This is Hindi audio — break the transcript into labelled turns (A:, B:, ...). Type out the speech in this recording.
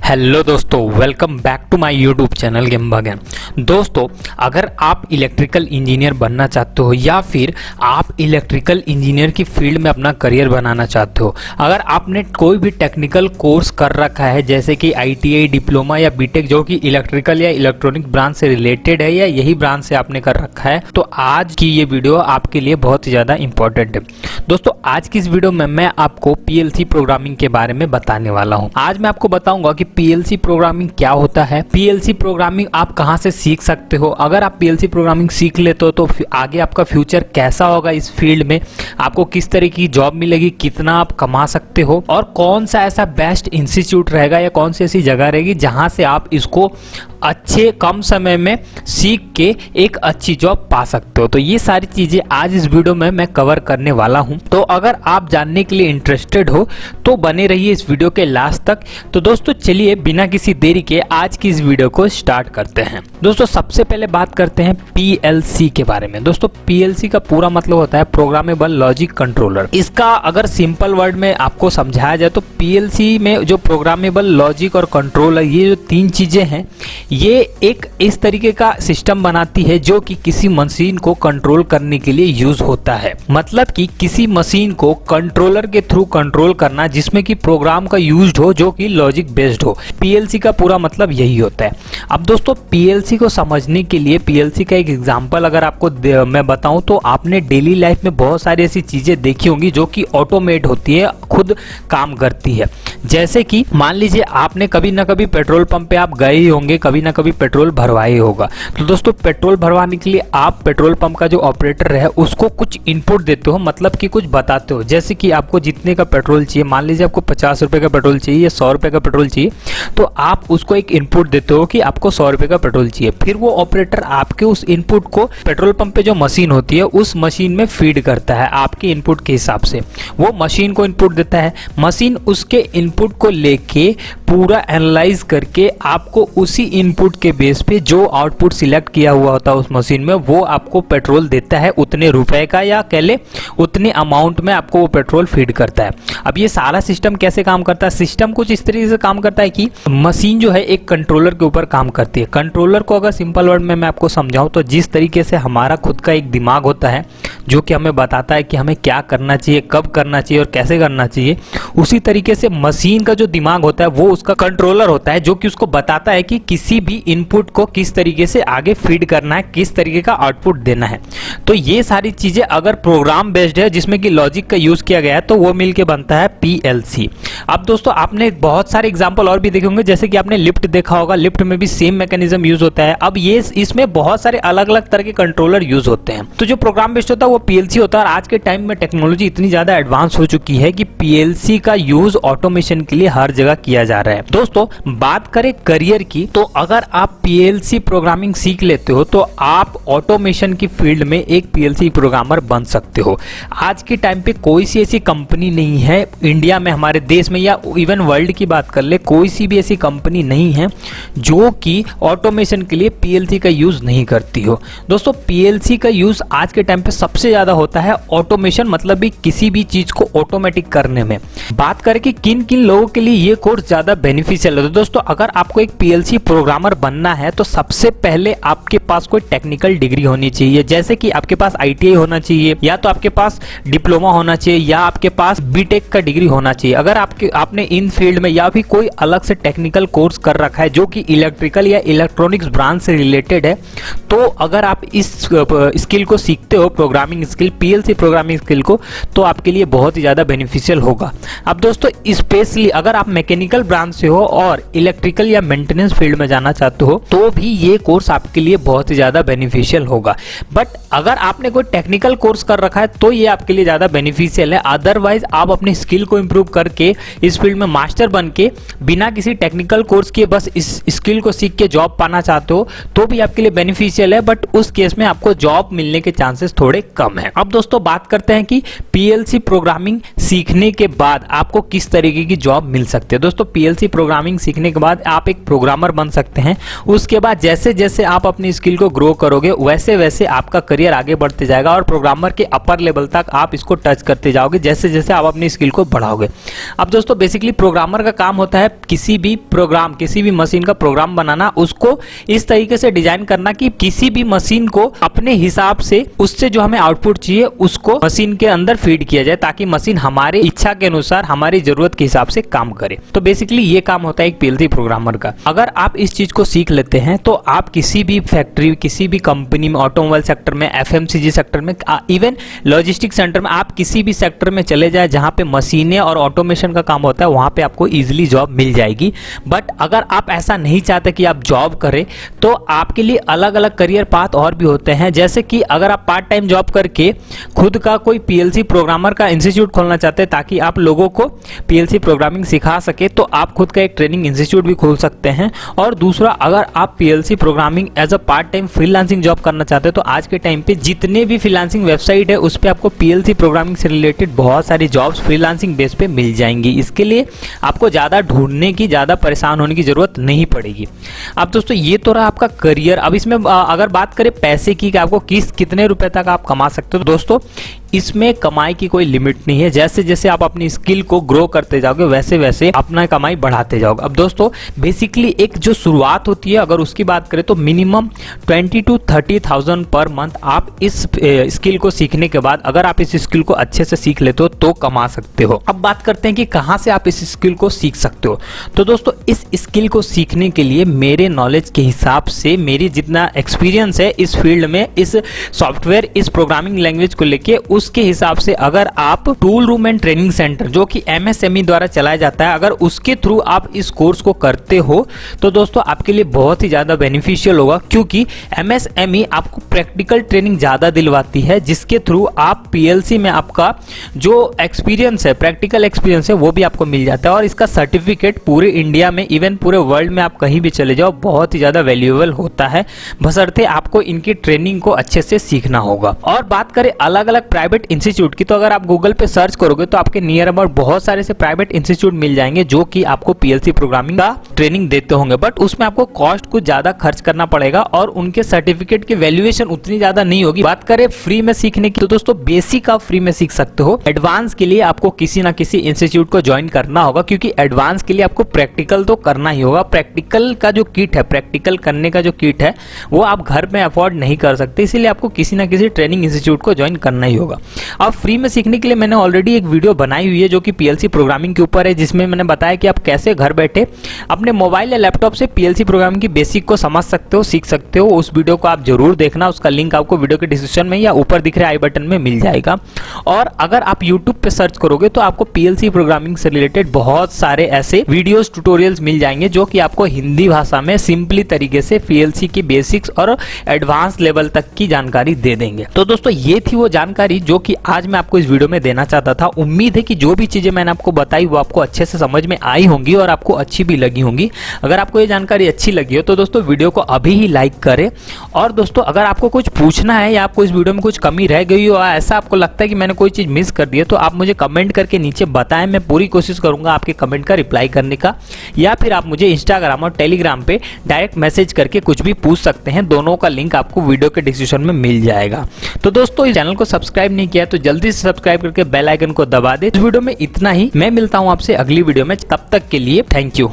A: हेलो दोस्तों, welcome back to my YouTube channel game Gyan. दोस्तों, अगर आप इलेक्ट्रिकल इंजीनियर बनना चाहते हो या फिर आप इलेक्ट्रिकल इंजीनियर की फील्ड में अपना करियर बनाना चाहते हो, अगर आपने कोई भी टेक्निकल कोर्स कर रखा है जैसे कि आईटीआई, डिप्लोमा या बीटेक जो कि इलेक्ट्रिकल या इलेक्ट्रॉनिक ब्रांच से रिलेटेड है या यही ब्रांच से आपने कर रखा है, तो आज की ये वीडियो आपके लिए बहुत ही ज़्यादा इंपॉर्टेंट है। दोस्तों, आज की इस वीडियो में मैं आपको पीएलसी प्रोग्रामिंग के बारे में बताने वाला हूँ। आज मैं आपको बताऊंगा कि पीएलसी प्रोग्रामिंग क्या होता है, पीएलसी प्रोग्रामिंग आप कहां से सीख सकते हो, अगर आप पीएलसी प्रोग्रामिंग सीख लेते हो तो आगे आपका फ्यूचर कैसा होगा इस फील्ड में, आपको किस तरह की जॉब मिलेगी, कितना आप कमा सकते हो और कौन सा ऐसा बेस्ट इंस्टीट्यूट रहेगा या कौन सी ऐसी जगह रहेगी जहां से आप इसको अच्छे कम समय में सीख के एक अच्छी जॉब पा सकते हो। तो ये सारी चीजें आज इस वीडियो में मैं कवर करने वाला हूं। तो अगर आप जानने के लिए इंटरेस्टेड हो तो बने रहिए इस वीडियो के लास्ट तक। तो दोस्तों, चलिए बिना किसी देरी के आज की इस वीडियो को स्टार्ट करते हैं। दोस्तों, सबसे पहले बात करते हैं पीएलसी के बारे में। दोस्तों, पीएलसी का पूरा मतलब होता है प्रोग्रामेबल लॉजिक कंट्रोलर। इसका अगर सिंपल वर्ड में आपको समझाया जाए तो पीएलसी में जो प्रोग्रामेबल लॉजिक और कंट्रोलर, ये जो तीन चीजें हैं, ये एक इस तरीके का सिस्टम बनाती है जो कि किसी मशीन को कंट्रोल करने के लिए यूज होता है। मतलब कि किसी मशीन को कंट्रोलर के थ्रू कंट्रोल करना जिसमें कि प्रोग्राम का यूज हो जो कि लॉजिक बेस्ड हो। पीएलसी का पूरा मतलब यही होता है। अब दोस्तों, पीएलसी को समझने के लिए पीएलसी का एक एग्जांपल अगर आपको मैं बताऊं तो आपने डेली लाइफ में बहुत सारी ऐसी चीजें देखी होंगी जो कि ऑटोमेट होती है, खुद काम करती है। जैसे कि मान लीजिए आपने कभी ना कभी पेट्रोल पंप पे आप गए ही होंगे, कभी ना कभी पेट्रोल भरवाए होगा। तो दोस्तों, पेट्रोल भरवाने के लिए आप पेट्रोल पंप का जो ऑपरेटर है उसको कुछ इनपुट देते हो, मतलब कि कुछ बताते हो। जैसे कि आपको जितने का पेट्रोल चाहिए, मान लीजिए आपको 50 रुपए का पेट्रोल चाहिए या 100 रुपए का पेट्रोल चाहिए, तो आप उसको एक इनपुट देते हो कि आपको 100 रुपए का पेट्रोल चाहिए। फिर वो ऑपरेटर आपके उस इनपुट को पेट्रोल पंप पे जो मशीन होती है उस मशीन में फीड करता है आपके इनपुट के हिसाब से। वो मशीन को इनपुट देता है, मशीन उसके इनपुट को लेके पूरा एनालाइज करके आपको उसी इनपुट के बेस पे जो आउटपुट सिलेक्ट किया हुआ होता है उस मशीन में, वो आपको पेट्रोल देता है उतने रुपए का, या कह ले उतने अमाउंट में आपको वो पेट्रोल फीड करता है। अब ये सारा सिस्टम कैसे काम करता है? सिस्टम कुछ इस तरीके से काम करता है कि मशीन जो है एक कंट्रोलर के ऊपर काम करती है। कंट्रोलर को अगर सिंपल वर्ड में मैं आपको समझाऊं तो जिस तरीके से हमारा खुद का एक दिमाग होता है जो कि हमें बताता है कि हमें क्या करना चाहिए, कब करना चाहिए और कैसे करना चाहिए, उसी तरीके से मशीन का जो दिमाग होता है वो उसका कंट्रोलर होता है जो कि उसको बताता है कि किसी भी इनपुट को किस तरीके से आगे फीड करना है, किस तरीके का आउटपुट देना है। तो ये सारी चीजें अगर प्रोग्राम बेस्ड है जिसमें कि लॉजिक का यूज किया गया है तो वो मिलके बनता है पीएलसी। अब दोस्तों, आपने बहुत सारे एग्जांपल और भी देखे होंगे, जैसे कि आपने लिफ्ट देखा होगा, लिफ्ट में भी सेम मैकेनिज्म यूज होता है। अब ये इसमें बहुत सारे अलग अलग तरह के कंट्रोलर यूज होते हैं। तो जो प्रोग्राम बेस्ड होता है वो पीएलसी होता है। और आज के टाइम में टेक्नोलॉजी इतनी ज्यादा एडवांस हो चुकी है कि पीएलसी का यूज ऑटोमेशन के लिए हर जगह किया जा रहा है। दोस्तों, बात करें करियर की, तो अगर आप पीएलसी प्रोग्रामिंग सीख लेते हो तो आप ऑटोमेशन की फील्ड में एक पीएलसी प्रोग्रामर बन सकते हो। आज के टाइम पे कोई सी ऐसी कंपनी नहीं है इंडिया में, हमारे देश में या इवन वर्ल्ड की बात कर ले, कोई सी भी ऐसी कंपनी नहीं है जो कि ऑटोमेशन के लिए पीएलसी का यूज नहीं करती हो। दोस्तों, पीएलसी का यूज आज के टाइम पे सबसे ज्यादा होता है ऑटोमेशन, मतलब भी किसी भी चीज को ऑटोमेटिक करने में। बात करें कि किन किन लोगों के लिए ये कोर्स ज्यादा बेनिफिशियल है, तो दोस्तों अगर आपको एक पीएलसी प्रोग्रामर बनना है तो सबसे पहले आपके पास कोई टेक्निकल डिग्री होनी चाहिए। जैसे कि आपके पास आईटीआई होना चाहिए, या तो आपके पास डिप्लोमा होना चाहिए, या आपके पास बीटेक का डिग्री होना चाहिए। अगर आपने इन फील्ड में या भी कोई अलग से टेक्निकल कोर्स कर रखा है जो कि इलेक्ट्रिकल या इलेक्ट्रॉनिक्स ब्रांच से रिलेटेड है, तो अगर आप इस स्किल को सीखते हो, programming skill, PLC programming skill को, तो आपके लिए बहुत ही ज्यादा बेनिफिशियल होगा। अब दोस्तों, स्पेशली अगर आप मैकेनिकल ब्रांच से हो और इलेक्ट्रिकल या मेंटेनेंस फील्ड में जाना चाहते हो तो भी ये कोर्स आपके लिए बहुत ही ज्यादा बेनिफिशियल होगा। बट अगर आपने कोई टेक्निकल कोर्स कर रखा है तो ये आपके लिए ज्यादा बेनिफिशियल है। अदरवाइज आप अपनी स्किल को इंप्रूव करके इस फील्ड में मास्टर बन के बिना किसी टेक्निकल कोर्स के बस इस स्किल को सीख के जॉब पाना चाहते हो तो भी आपके लिए बेनिफिशियल है, बट उस केस में आपको जॉब मिलने के चांसेस थोड़े कम है। अब दोस्तों, बात करते हैं कि पीएलसी प्रोग्रामिंग सीखने के बाद आपको किस तरीके की जॉब मिल सकती है। दोस्तों, पीएलसी प्रोग्रामिंग सीखने के बाद आप एक प्रोग्रामर बन सकते सकते हैं। उसके बाद जैसे जैसे आप अपनी स्किल को ग्रो करोगे वैसे वैसे आपका करियर आगे बढ़ते जाएगा और प्रोग्रामर के अपर लेवल तक आप इसको टच करते जाओगे जैसे जैसे आप अपनी स्किल को बढ़ाओगे। अब दोस्तों बेसिकली प्रोग्रामर का काम होता है किसी भी प्रोग्राम, किसी भी मशीन का प्रोग्राम बनाना, उसको इस तरीके से डिजाइन करना कि किसी भी मशीन को अपने हिसाब से उससे जो हमें आउटपुट चाहिए उसको मशीन के अंदर फीड किया जाए ताकि मशीन हमारे इच्छा के अनुसार हमारी जरूरत के हिसाब से काम करे। तो बेसिकली ये काम होता है एक पीएलसी प्रोग्रामर का। अगर आप इस चीज को सीख लेते हैं तो आप किसी भी फैक्ट्री, किसी भी कंपनी में, ऑटोमोबाइल सेक्टर में, एफएमसीजी सेक्टर में, इवन लॉजिस्टिक सेंटर में, आप किसी भी सेक्टर में चले जाए जहां पे मशीनें और ऑटोमेशन का काम होता है वहां पे आपको इजीली जॉब मिल जाएगी। बट अगर आप ऐसा नहीं चाहते कि आप जॉब करें तो आपके लिए अलग अलग करियर पाथ और भी होते हैं। जैसे कि अगर आप पार्ट टाइम जॉब करके खुद का कोई पीएलसी प्रोग्रामर का इंस्टीट्यूट खोलना चाहते हैं ताकि आप लोगों को पीएलसी प्रोग्रामिंग सिखा सके तो आप खुद का एक ट्रेनिंग इंस्टीट्यूट भी खोल सकते हैं। और दूसरा, अगर आप PLC programming as a part time freelancing job करना चाहते हैं तो आज के टाइम पे जितने भी फ्रीलांसिंग वेबसाइट है उस पे आपको पीएलसी प्रोग्रामिंग से रिलेटेड बहुत सारी जॉब्स फ्रीलांसिंग बेस पे मिल जाएंगी। इसके लिए आपको ज़्यादा ढूंढने की, ज़्यादा परेशान होने की जरूरत नहीं पड़ेगी। अब दोस्तों ये तो रहा आपका करियर। अब इसमें अगर बात करें पैसे की कि आपको कितने रुपए तक आप कमा सकते हो, तो दोस्तों इसमें कमाई की कोई लिमिट नहीं है। जैसे जैसे आप अपनी स्किल को ग्रो करते जाओगे वैसे वैसे अपना कमाई बढ़ाते जाओगे। अब दोस्तों बेसिकली एक जो शुरुआत होती है अगर उसकी बात करें तो मिनिमम 20 to 30,000 पर मंथ आप इस स्किल को सीखने के बाद, अगर आप इस स्किल को अच्छे से सीख लेते हो तो कमा सकते हो। अब बात करते हैं कि कहाँ से आप इस स्किल को सीख सकते हो। तो दोस्तों इस स्किल को सीखने के लिए मेरे नॉलेज के हिसाब से, मेरी जितना एक्सपीरियंस है इस फील्ड में, इस सॉफ्टवेयर, इस प्रोग्रामिंग लैंग्वेज को लेके, उसके हिसाब से अगर आप tool room and training centre जो कि एमएसएमई द्वारा चलाया जाता है, अगर उसके थ्रू आप इस कोर्स को करते हो तो दोस्तों आपके लिए बहुत ही ज्यादा बेनिफिशियल होगा, क्योंकि एमएसएमई आपको प्रैक्टिकल ट्रेनिंग ज्यादा दिलवाती है जिसके थ्रू आप पीएलसी में आपका जो एक्सपीरियंस है, प्रैक्टिकल एक्सपीरियंस है, वो भी आपको मिल जाता है। और इसका सर्टिफिकेट पूरे इंडिया में, इवन पूरे वर्ल्ड में आप कहीं भी चले जाओ, बहुत ही ज्यादा वैल्यूएबल होता है, बशर्ते आपको इनकी ट्रेनिंग को अच्छे से सीखना होगा। और बात करें अलग अलग प्राइवेट इंस्टीट्यूट की, तो अगर आप गूगल पे सर्च करोगे तो आपके नियर अबाउट बहुत सारे से प्राइवेट इंस्टीट्यूट मिल जाएंगे जो कि आपको पीएलसी प्रोग्रामिंग का ट्रेनिंग देते होंगे। बट उसमें आपको कॉस्ट कुछ ज्यादा खर्च करना पड़ेगा और उनके सर्टिफिकेट की वैल्यूएशन उतनी ज्यादा नहीं होगी। बात करें फ्री में सीखने की, तो दोस्तों बेसिक आप फ्री में सीख सकते हो। एडवांस के लिए आपको किसी ना किसी इंस्टीट्यूट को ज्वाइन करना होगा, क्योंकि एडवांस के लिए आपको प्रैक्टिकल तो करना ही होगा। प्रैक्टिकल का जो किट है, प्रैक्टिकल करने का जो किट है, वो आप घर में अफोर्ड नहीं कर सकते, इसीलिए आपको किसी ना किसी ट्रेनिंग इंस्टीट्यूट को ज्वाइन करना ही होगा। अब फ्री में सीखने के लिए मैंने ऑलरेडी एक वीडियो बनाई हुई है जो कि पीएलसी प्रोग्रामिंग के ऊपर है, जिसमें मैंने बताया कि आप कैसे घर बैठे अपने मोबाइल या लैपटॉप से पीएलसी प्रोग्रामिंग की बेसिक को समझ सकते हो, सीख सकते हो। उस वीडियो को आप जरूर देखना, उसका लिंक आपको वीडियो के डिस्क्रिप्शन में या ऊपर दिख रहे आई बटन में मिल जाएगा। और अगर आप यूट्यूब पे सर्च करोगे तो आपको पीएलसी प्रोग्रामिंग से रिलेटेड बहुत सारे ऐसे वीडियोस, ट्यूटोरियल्स मिल जाएंगे जो कि आपको हिंदी भाषा में सिंपली तरीके से पीएलसी की बेसिक्स और एडवांस लेवल तक की जानकारी दे देंगे। तो दोस्तों ये थी वो जानकारी जो कि आज मैं आपको इस वीडियो में देना चाहता था। उम्मीद है कि जो भी चीजें मैंने आपको बताई वो आपको अच्छे से समझ में आई होंगी और आपको अच्छी भी लगी होंगी। अगर आपको ये जानकारी अच्छी लगी हो तो दोस्तों वीडियो को अभी ही लाइक करें। और दोस्तों अगर आपको कुछ पूछना है या आपको इस वीडियो में कुछ कमी रह गई हो, ऐसा आपको लगता है कि मैंने कोई चीज मिस कर दी है, तो आप मुझे कमेंट करके नीचे बताएं। मैं पूरी कोशिश करूंगा आपके कमेंट का रिप्लाई करने का, या फिर आप मुझे इंस्टाग्राम और टेलीग्राम पे डायरेक्ट मैसेज करके कुछ भी पूछ सकते हैं। दोनों का लिंक आपको वीडियो के डिस्क्रिप्शन में मिल जाएगा। तो दोस्तों इस चैनल को सब्सक्राइब नहीं किया तो जल्दी से सब्सक्राइब करके बेल आइकन को दबा दे। इस वीडियो में इतना ही, मैं मिलता हूं आपसे अगली वीडियो में, तब तक के लिए थैंक यू।